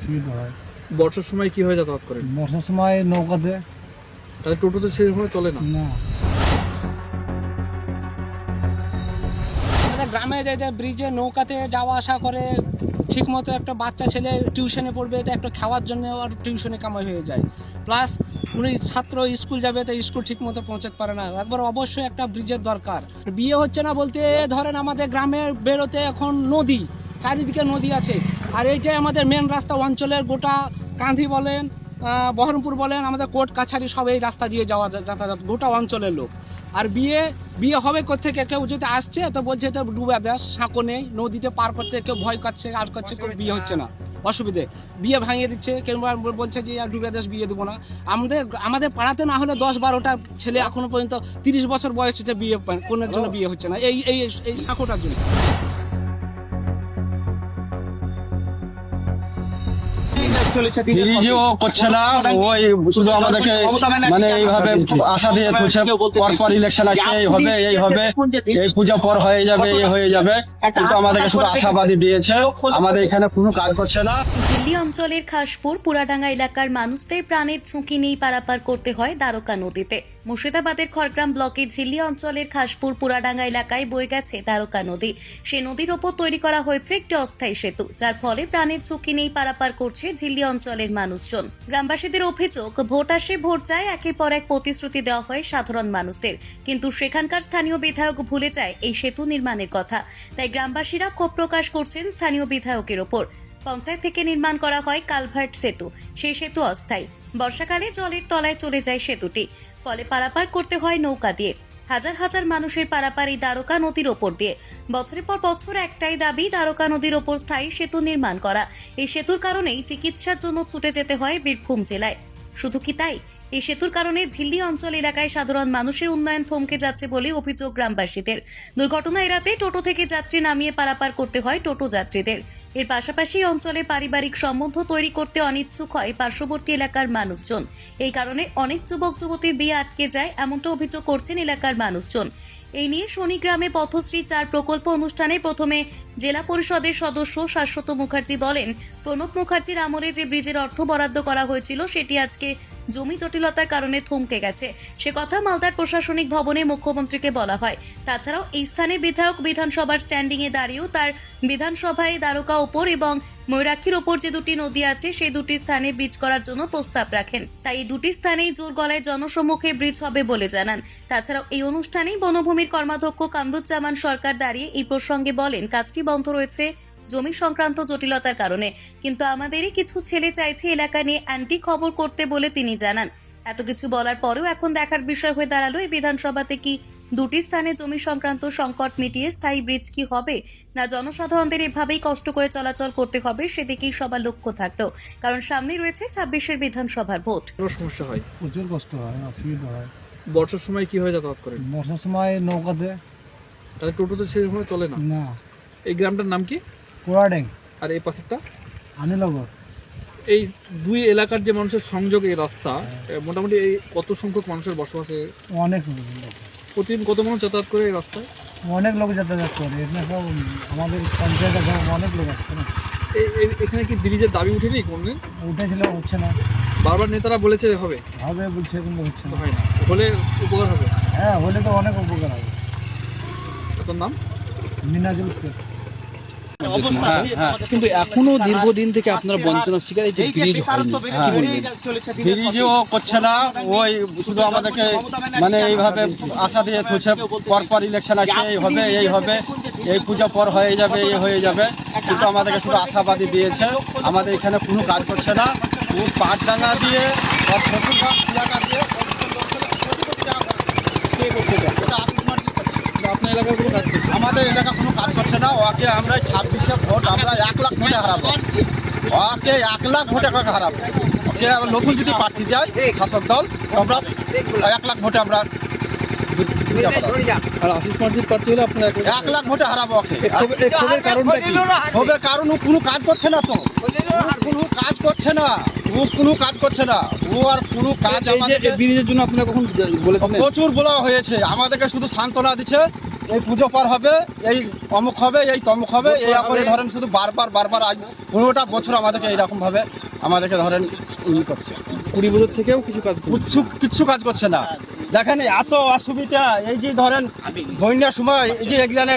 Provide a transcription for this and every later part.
অসুবিধা হয়। বর্ষার সময় কি হয়ে যাতায়াত করেন? বর্ষার সময় নৌকাতে। তাহলে টোটো তো সেভাবে চলে না। না, আমাদের গ্রামে যে ব্রিজে নৌকাতে যাওয়া আসা করে, ঠিক মতো একটা বাচ্চা ছেলে টিউশনে পড়বে, তো একটা খাওয়ার জন্য আর টিউশনে কামাই হয়ে যায়। প্লাস উনি ছাত্র স্কুল যাবে, তো স্কুল ঠিক মতো পৌঁছাতে পারে না। একবার অবশ্যই একটা ব্রিজের দরকার। বিয়ে হচ্ছে না বলতে ধরেন আমাদের গ্রামের বেরোতে এখন নদী, চারিদিকে নদী আছে, আর এইটাই আমাদের মেন রাস্তা অঞ্চলের। গোটা কাঁধি বলেন, বহরমপুর বলেন, আমাদের কোর্ট কাছারি সব এই রাস্তা দিয়ে যাওয়া যাতায়াত গোটা অঞ্চলের লোক। আর বিয়ে হবে কোত্থেকে, কেউ যদি আসছে তো বলছে তো ডুবে দেশ, সাঁকো নেই, নদীতে পার করতে কেউ ভয় করছে আর করছে, কেউ বিয়ে হচ্ছে না, অসুবিধে বিয়ে ভাঙিয়ে দিচ্ছে, কেউ বলছে যে আর ডুবে দেশ বিয়ে দেবো না। আমাদের পাড়াতে না হলে 10-12টা ছেলে এখনো পর্যন্ত 30 বছর বয়স হচ্ছে, বিয়ে কোনের জন্য বিয়ে হচ্ছে না, এই এই এই সাঁকোটার জন্য। ব্রিজও করছে না, ওই শুধু আমাদেরকে মানে এইভাবে আশা দিয়ে তুলছে, পরপর ইলেকশন আসছে, এই হবে এই পূজা পর হয়ে যাবে, এই হয়ে যাবে, কিন্তু আমাদেরকে শুধু আশাবাদী দিয়েছে, আমাদের এখানে কোনো কাজ করছে না। ঝিল্লি অঞ্চলের খাসপুর পুরাডাঙ্গা এলাকার মানুষদের প্রাণের ঝুঁকি নিয়ে পারাপার করতে হয় দ্বারকা নদীতে। মুর্শিদাবাদের খড়গ্রাম ব্লকের ঝিল্লি অঞ্চলের খাসপুর পুরাডাঙ্গা এলাকায় বয়ে গেছে দ্বারকা নদী। সেই নদীর ওপর তৈরি করা হয়েছে একটি অস্থায়ী সেতু, যার ফলে প্রাণের ঝুঁকি নিয়ে পারাপার করছে ঝিল্লি অঞ্চলের মানুষজন। গ্রামবাসীদের অভিযোগ, ভোট আসে ভোট যায়, একের পর এক প্রতিশ্রুতি দেওয়া হয় সাধারণ মানুষদের, কিন্তু সেখানকার স্থানীয় বিধায়ক ভুলে যায় এই সেতু নির্মাণের কথা। তাই গ্রামবাসীরা ক্ষোভ প্রকাশ করছেন স্থানীয় বিধায়কের ওপর। পঞ্চায়েত থেকে নির্মাণ করা হয় কালভার্ট সেতু, সেই সেতু অস্থায়ী। বর্ষাকালে জলের তলায় চলে যায় সেতুটি, ফলে পারাপার করতে হয় নৌকা দিয়ে। হাজার হাজার মানুষের পারাপার এই দ্বারকা নদীর ওপর দিয়ে। বছরের পর বছর একটাই দাবি, দ্বারকা নদীর ওপর স্থায়ী সেতু নির্মাণ করা। এই সেতুর কারণেই চিকিৎসার জন্য ছুটে যেতে হয় বীরভূম জেলায়। শুধু কি তাই, এই সেতুর কারণে ঝিল্লি অঞ্চল এলাকায় সাধারণ মানুষের উন্নয়ন থমকে যাচ্ছে বলে অভিযোগ গ্রামবাসীদের। দুর্ঘটনা এড়াতে টোটো থেকে যাত্রী নামিয়ে পারাপার করতে হয় টোটো যাত্রীদের। এর পাশাপাশি অঞ্চলে পারিবারিক সম্বন্ধ তৈরি করতে অনিচ্ছুক হয় পার্শ্ববর্তী এলাকার মানুষজন। এই কারণে অনেক যুবক যুবতীর বিয়ে আটকে যায়, এমনটা অভিযোগ করছেন এলাকার মানুষজন। এই নিয়ে শনিগ্রামে পথশ্রী 4 প্রকল্প অনুষ্ঠানে প্রথমে জেলা পরিষদের সদস্য শাশ্বত মুখার্জি বলেন, প্রণব মুখার্জির আমলে যে ব্রিজের অর্থ বরাদ্দ করা হয়েছিল সেটি আজকে জমি জটিলতার কারণে থমকে গেছে। সে কথা মালদার প্রশাসনিক ভবনে মুখ্যমন্ত্রীকে বলা হয়। তাছাড়াও এই স্থানে বিধায়ক বিধানসভার স্ট্যান্ডিং এ দাঁড়িয়েও তার বিধানসভায় দ্বারকা উপর এবং ময়ূরাক্ষীর ওপর যে দুটি নদী আছে সেই দুটি স্থানে ব্রিজ করার জন্য প্রস্তাব রাখেন। তাই এই দুটি স্থানেই জোর গলায় জনসম্মুখে ব্রিজ হবে বলে জানান। তাছাড়াও এই অনুষ্ঠানেই বনভূমির কর্মাধ্যক্ষ কামরুজ্জামান সরকার দাঁড়িয়ে এই প্রসঙ্গে বলেন, কাজটি বন্ধ রয়েছে জমি সংক্রান্ত জটিলতার কারণে, কিন্তু আমাদেরই কিছু ছেলে চাইছে এলাকা নিয়ে অ্যান্টি খবর করতে বলে তিনি জানান। এত কিছু বলার পরেও এখন দেখার বিষয় হয়ে দাঁড়ালো এই বিধানসভাতে কি দুটি স্থানে জমি সংক্রান্ত সংকট মিটিয়ে স্থায়ী ব্রিজ কি হবে, না জনসাধারণদের এভাবেই কষ্ট করে চলাচল করতে হবে, সেদিকেই সবার লক্ষ্য থাকলো। কারণ সামনে রয়েছে 26-এর বিধানসভার ভোট। কোনো সমস্যা হয়? প্রচুর কষ্ট হয়, অসুবিধা হয়। বর্ষার সময় কি হয়ে যাতায়াত করেন? বর্ষার সময় নৌকাতে। তাহলে টোটো তো সেভাবে চলে না। না, এই গ্রামটার নাম কি? পুরাডাং, আর এই পাশেরটা? আনিলগর। এই দুই এলাকার যে মানুষের সংযোগ, এই রাস্তা মোটামুটি এই কত সংখ্যক মানুষের বসবাসে? অনেক লোক, প্রতিদিন কত মানুষ যাতায়াত করে এই রাস্তায়? অনেক লোক যাতায়াত করে। এখানে সব আমাদের পঞ্চায়েত অনেক লোক আসছে না। এখানে কি ব্রিজের দাবি উঠেনি কোনদিন? উঠেছিল, উঠছে না। বারবার নেতারা বলেছে হবে, হবে বলছে, কিন্তু হচ্ছে না। হয় না। হলে উপকার হবে। হ্যাঁ, হলে তো অনেক উপকার হবে। আপনার নাম? মিনাজুল শেখ। কিন্তু এখনো দীর্ঘদিন থেকে আপনারা বঞ্চনার শিকার, এই যে ব্রিজ হয়নি, কি বলবেন? ব্রিজও করছে না, ওই শুধু আমাদেরকে মানে এইভাবে আশা দিয়ে তুলছে, পরপর ইলেকশন আসছে, এই হবে এই পূজা পর হয়ে যাবে, এই হয়ে যাবে, কিন্তু আমাদেরকে শুধু আশাবাদী দিয়েছে, আমাদের এখানে কোনো কাজ করছে না। ও পাটডাঙ্গা দিয়ে বা শ্বশুরঘাট এলাকা দিয়ে আপনার এলাকায় কোনো কাজ করছে? আমাদের এলাকা কোনো কাজ করছে না। ওকে আমরা 26-এ ভোট আমরা 1 লাখ ভোটে হারাবো, ওকে 1 লাখ ভোটে হারাবো। ওকে নতুন যদি প্রার্থী দেয় শাসক দল, আমরা 1 লাখ ভোটে আমরা আর আশিস মার্জির প্রার্থী হলে আপনার 1 লাখ ভোটে হারাবো ওকে। এই ক্ষোভের কারণটা কি? হবে কারণ ও কোনো কাজ করছে না, তো কোনো কাজ করছে না, ও কোনো কাজ করছে না, ও আর কোনো কাজ আমাদের ব্রিজের জন্য আপনারা কখন বলেছেন? প্রচুর বলা হয়েছে, আমাদেরকে শুধু সান্ত্বনা দিচ্ছে, এই পুজো পার হবে, এই অমুক হবে, এই তমুক হবে, এই করে ধরেন শুধু বারবার আজ 15টা বছর আমাদেরকে এইরকম ভাবে আমাদেরকে ধরেন করছে। 20 বছর থেকেও কিছু কাজ কিচ্ছু কাজ করছে না। দেখেন এত অসুবিধা, এই যে ধরেন বন্যার সময় এই যে এগুলানে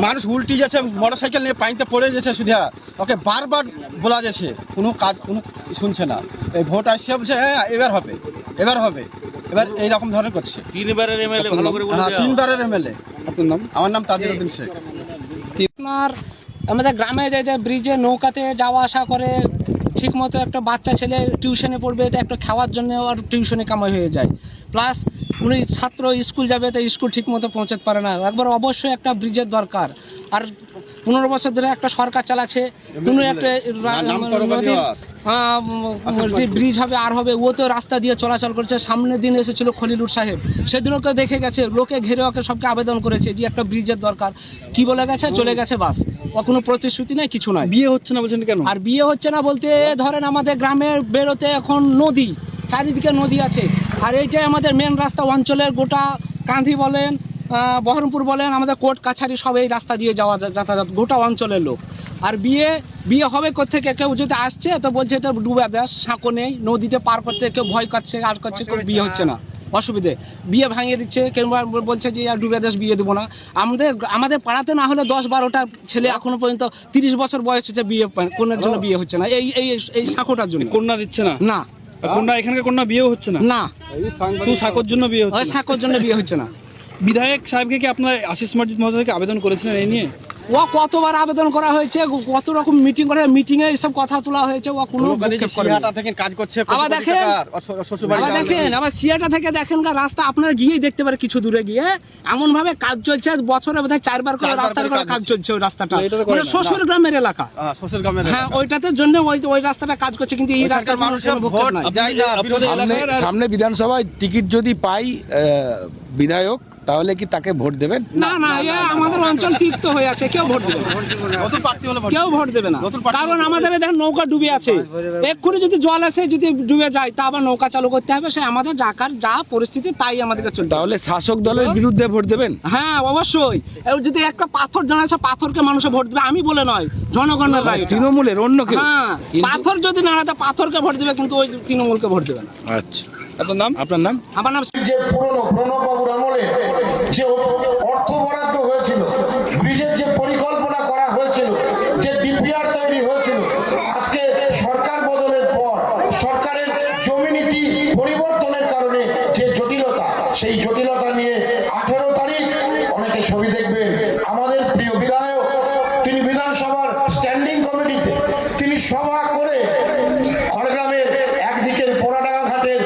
মানুষ উল্টি যাচ্ছে, মোটরসাইকেল নিয়ে পানিতে পড়ে যাচ্ছে, সুধা ওকে বারবার বলা যাচ্ছে, কোনো কাজ কোনো শুনছে না। এই ভোট আসছে বলছে হ্যাঁ এবার হবে, এবার এইরকম ধরনের করছে। 3বারের এমএলএ ভালো করে বলে দাও। 3বারের এমএলএ। আপনার নাম? আমার নাম তাজিরউদ্দিন শেখ। আপনার আমাদের গ্রামে যে ব্রিজে নৌকাতে যাওয়া আসা করে, ঠিকমতো একটা বাচ্চা ছেলে টিউশনে পড়বে তো একটা খাওয়ার জন্য আর টিউশনে কামাই হয়ে যায়, প্লাস উনি ছাত্র স্কুল যাবে তো স্কুল ঠিকমতো পৌঁছাতে পারে না। একবার অবশ্যই একটা ব্রিজের দরকার। আর 15 বছর ধরে একটা সরকার চালাচ্ছে, কোনো একটা যে ব্রিজ হবে আর হবে, ও তো রাস্তা দিয়ে চলাচল করছে। সামনের দিন এসেছিল খলিলুর সাহেব, সেদিনকে দেখে গেছে, লোকে ঘেরে ওকে সবকে আবেদন করেছে যে একটা ব্রিজের দরকার, কি বলে গেছে, চলে গেছে, বাস। ও কোনো প্রতিশ্রুতি নেই, কিছু নয়। বিয়ে হচ্ছে না বলছেন কেন? আর বিয়ে হচ্ছে না বলতে ধরেন আমাদের গ্রামের বেরোতে এখন নদী, চারিদিকে নদী আছে, আর এইটাই আমাদের মেন রাস্তা অঞ্চলের। গোটা কাঁধি বলেন, বহরমপুর বলেন, আমাদের কোর্ট কাছারি সব এই রাস্তা দিয়ে যাওয়া যাতায়াত গোটা অঞ্চলের লোক। আর বিয়ে হবে কোত্থেকে, কেউ যদি আসছে তো বলছে তো ডুবে দেশ, সাঁকো নেই, নদীতে পার করতে কেউ ভয় করছে, আর করছে, কেউ বিয়ে হচ্ছে না, অসুবিধে, বিয়ে ভাঙিয়ে দিচ্ছে, কেউ বলছে যে আর ডুবে দেশ বিয়ে দেবো না। আমাদের পাড়াতে না হলে 10-12টা ছেলে এখনো পর্যন্ত 30 বছর বয়স হচ্ছে, বিয়ে কোনের জন্য বিয়ে হচ্ছে না, এই সাঁকোটার জন্য। কন্যা দিচ্ছে না? না। কন্যা এখানকার কন্যা বিয়েও হচ্ছে না? না, শুধু সাঁকোর জন্য বিয়ে হচ্ছে? সাঁকোর জন্য বিয়ে হচ্ছে না। বিধায়ক সাহেবকে কি আপনার আশিস মার্জিত মহাশয়কে আবেদন করেছিলেন এই নিয়ে? ও কতবার আবেদন করা হয়েছে, কত রকম মিটিং করে, মিটিংয়ে এইসব কথা তোলা হয়েছে, ও কোনো থেকে কাজ করছে। আবার দেখেন আবার সিয়াটা থেকে দেখেন রাস্তা আপনারা গিয়েই দেখতে পারে, কিছু দূরে গিয়ে এমন ভাবে কাজ চলছে, বছরে বোধহয় 4বার করে রাস্তার করে কাজ চলছে ওই রাস্তাটা, মানে শ্বশুর গ্রামের এলাকা। হ্যাঁ, ওইটাতে জন্য ওই রাস্তাটা কাজ করছে, কিন্তু এই রাস্তার মানুষের ভোট নাই। সামনে বিধানসভায় টিকিট যদি পাই বিধায়ক, তাহলে কি তাকে ভোট দেবেন? না, আমাদের অঞ্চল তিক্ত হয়ে আছে, কেউ ভোট দেবে না, কেউ ভোট দেবে না। কারণ আমাদের দেখেন নৌকা ডুবে আছে, এক্ষুনি যদি জল আসে, যদি ডুবে যায় তা আবার নৌকা চালু করতে হবে, সে আমাদের যা পরিস্থিতি তাই আমাদেরকে চলতে। তাহলে শাসক দলের বিরুদ্ধে ভোট দেবেন? হ্যাঁ, অবশ্যই। যদি একটা পাথর জানাচ্ছে, পাথরকে মানুষে ভোট দেবে, আমি বলে নয়, জনগণের রায়, তৃণমূলের অন্য কেউ। হ্যাঁ, পাথর যদি নাড়াতে পাথরকে ভোট দেবে, কিন্তু ওই তৃণমূলকে ভোট দেবে না। আচ্ছা, আপনার নাম? আপনার নাম? আমার নাম যে পুরনো প্রণববাবুর আমলে যে অর্থ বরাদ্দ হয়েছিল, ব্রিজের যে পরিকল্পনা করা হয়েছিল, যে ডিপিআর তৈরি হয়েছিল, আজকে সরকার বদলের পর সরকারের জমি নীতি পরিবর্তনের কারণে যে জটিলতা, সেই জটিলতা নিয়ে 18 তারিখ অনেকে ছবি দেখবেন। আমাদের প্রিয় বিধায়ক, তিনি বিধানসভার স্ট্যান্ডিং কমিটিতে তিনি সভা করে খড়গ্রামের একদিকের পোড়াডাঙ্গা ঘাটের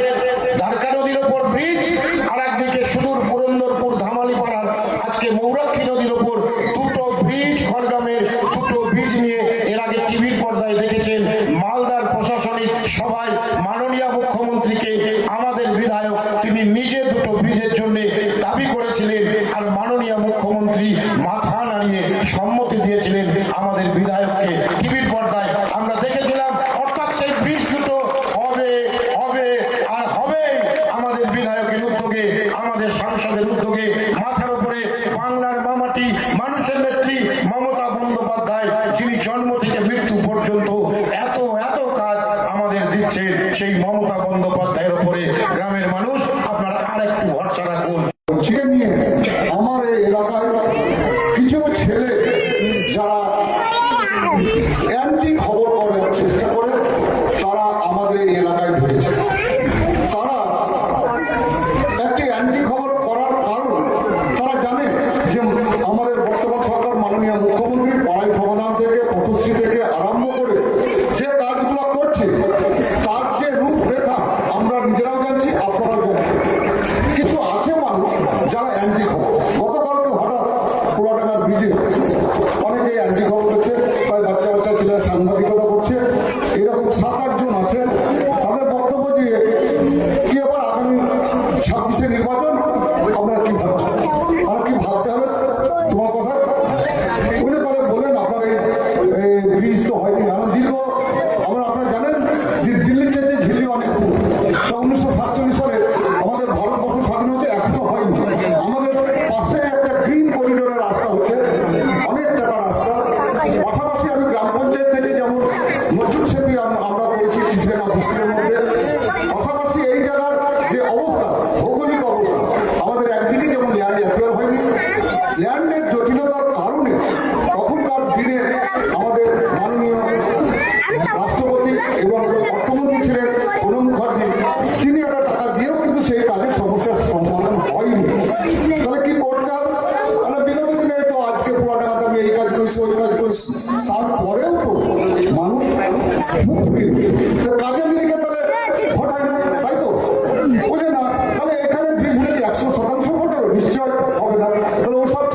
দ্বারকা নদীর ওপর ব্রিজ, আর একদিকে সুদূর পুরন্দরপুর ধামালিপাড়ার আজকে মৌরাক্ষী নদীর ওপর দুটো ব্রিজ, খড়গ্রামের দুটো ব্রিজ নিয়ে এর আগে টিভির পর্দায় দেখেছেন। মালদার প্রশাসনিক সভায় মাননীয় মুখ্যমন্ত্রীকে আমাদের বিধায়ক তিনি নিজে দুটো ব্রিজের জন্য দাবি করেছিলেন, আর মাননীয় মুখ্যমন্ত্রী মাথা নাড়িয়ে সম্মতি দিয়েছিলেন আমাদের বিধায়ককে। টিভির পর্দায় আমরা দেখেছিলাম। অর্থাৎ সেই ব্রিজ দুটো হবে আর হবে আমাদের বিধায়কের উদ্যোগে, আমাদের সাংসদের উদ্যোগে। মাথার উপরে বাংলার মামাটি, মানুষের নেত্রী মমতা বন্দ্যোপাধ্যায়, যিনি জন্ম থেকে মৃত্যু পর্যন্ত এত কাজ আমাদের দিচ্ছেন, সেই মমতা বন্দ্যোপাধ্যায়ের উপরে গ্রামের মানুষ আপনারা আরেকটু ভরসা রাখুন। নিয়ে আমার এই এলাকার কিছু ছেলে যারা অ্যান্টি খবর করার চেষ্টা করে, তারা আমাদের এই এলাকায় ঢুকেছে। তারা একটি অ্যান্টি খবর করার কারণ তারা জানে যে আমাদের বর্তমান সরকার মাননীয় মুখ্যমন্ত্রী পাড়ায় সমাধান থেকে, পথশ্রী থেকে আরম্ভ করে যে কাজগুলো করছে, তার যে রূপরেখা আমরা নিজেরাও জানছি, আপনারাও জানছি। কিছু আছে মানুষ যারা অ্যান্টি খবর। গতকালকে হঠাৎ পুরাটাকার ব্রিজে অনেকে অ্যান্টি খবর করছে, প্রায় বাচ্চা ছেলেরা সাংবাদিকতা ল্যান্ডের জটিলতার কারণে তখনকার দিনে আমাদের মাননীয় রাষ্ট্রপতি এবং অর্থমন্ত্রী ছিলেন প্রণব মুখার্জি, তিনি একটা টাকা দিয়েও কিন্তু সেই কাজের সমস্যার সমাধান হয়নি। তাহলে কি করতে হবে? তাহলে বিগত দিনে তো আজকে পুরাটাতে আমি এই কাজ করেছি ওই কাজ করেছি, তারপরেও তো মানুষ মুখ ফিরছে, কাজের দিকে তাহলে ভোট হয় না, তাই তো বোঝে না। তাহলে এখানে ব্রিজ হলে 100% ভোট হবে? নিশ্চয় হবে না। তাহলে ওসব